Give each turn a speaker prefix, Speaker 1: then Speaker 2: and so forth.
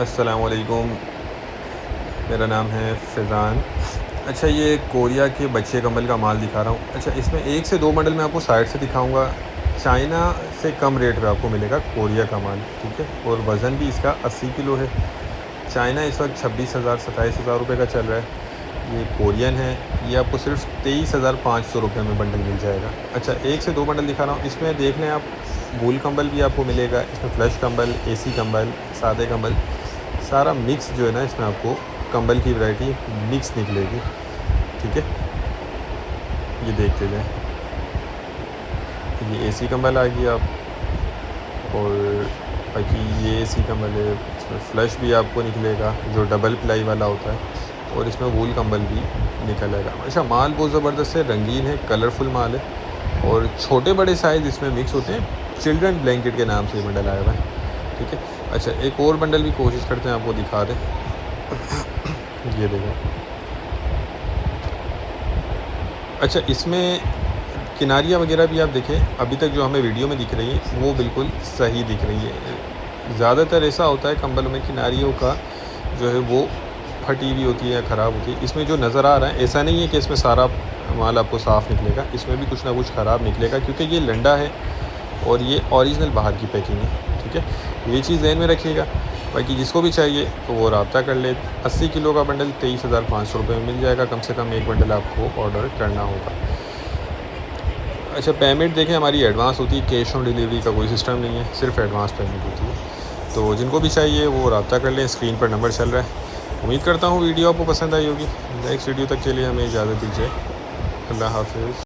Speaker 1: अस्सलामुअलैकुम, मेरा नाम है फैज़ान। अच्छा, ये कोरिया के बच्चे कंबल का माल दिखा रहा हूँ। अच्छा, इसमें 1 से 2 मॉडल मैं आपको साइड से दिखाऊँगा। चाइना से कम रेट पे आपको मिलेगा कोरिया का माल, ठीक है? और वज़न भी इसका 80 किलो है। चाइना इस वक्त 26,000 27,000 रुपये का चल रहा है। ये कोरियन है, ये आपको सिर्फ 23,500 रुपये में बंडल मिल जाएगा। अच्छा, 1 से 2 बंडल दिखा रहा हूँ। इसमें देख लें आप, वूल कंबल भी आपको मिलेगा, इसमें फ्लश कंबल, एसी कंबल, सादे कंबल, सारा मिक्स जो है ना, इसमें आपको कंबल की वैरायटी मिक्स निकलेगी, ठीक है? ये देख ले जाएँ, ये एसी कंबल आ गई आप, और बाकी ये एसी कंबल है। इसमें फ्लश भी आपको निकलेगा जो डबल प्लाई वाला होता है, और इसमें वूल कंबल भी निकल आएगा। अच्छा, माल बहुत ज़बरदस्त है, रंगीन है, कलरफुल माल है, और छोटे बड़े साइज़ इसमें मिक्स होते हैं। चिल्ड्रन ब्लैंकेट के नाम से ये बंडल आया हुआ है, ठीक है? अच्छा, एक और बंडल भी कोशिश करते हैं आपको दिखा दें। ये देखो। अच्छा, इसमें किनारियाँ वगैरह भी आप देखें, अभी तक जो हमें वीडियो में दिख रही है वो बिल्कुल सही दिख रही है। ज़्यादातर ऐसा होता है कंबलों में, किनारियों का जो है वो फटी हुई होती है या ख़राब होती है। इसमें जो नज़र आ रहा है, ऐसा नहीं है कि इसमें सारा माल आपको साफ़ निकलेगा, इसमें भी कुछ ना कुछ ख़राब निकलेगा, क्योंकि ये लंडा है और ये ओरिजिनल बाहर की पैकिंग है, ठीक है? ये चीज़ ध्यान में रखिएगा। बाकी जिसको भी चाहिए तो वो रब्ता कर ले। 80 किलो का बंडल 23,500 रुपये में मिल जाएगा। कम से कम एक बंडल आपको ऑर्डर करना होगा। अच्छा, पेमेंट देखें, हमारी एडवांस होती है, कैश ऑन डिलीवरी का कोई सिस्टम नहीं है, सिर्फ एडवांस पेमेंट होती है। तो जिनको भी चाहिए वो रब्ता कर लें, स्क्रीन पर नंबर चल रहा है। उम्मीद करता हूँ वीडियो आपको पसंद आई होगी। नेक्स्ट वीडियो तक के लिए हमें इजाज़त दीजिए। अल्लाह हाफ़िज़।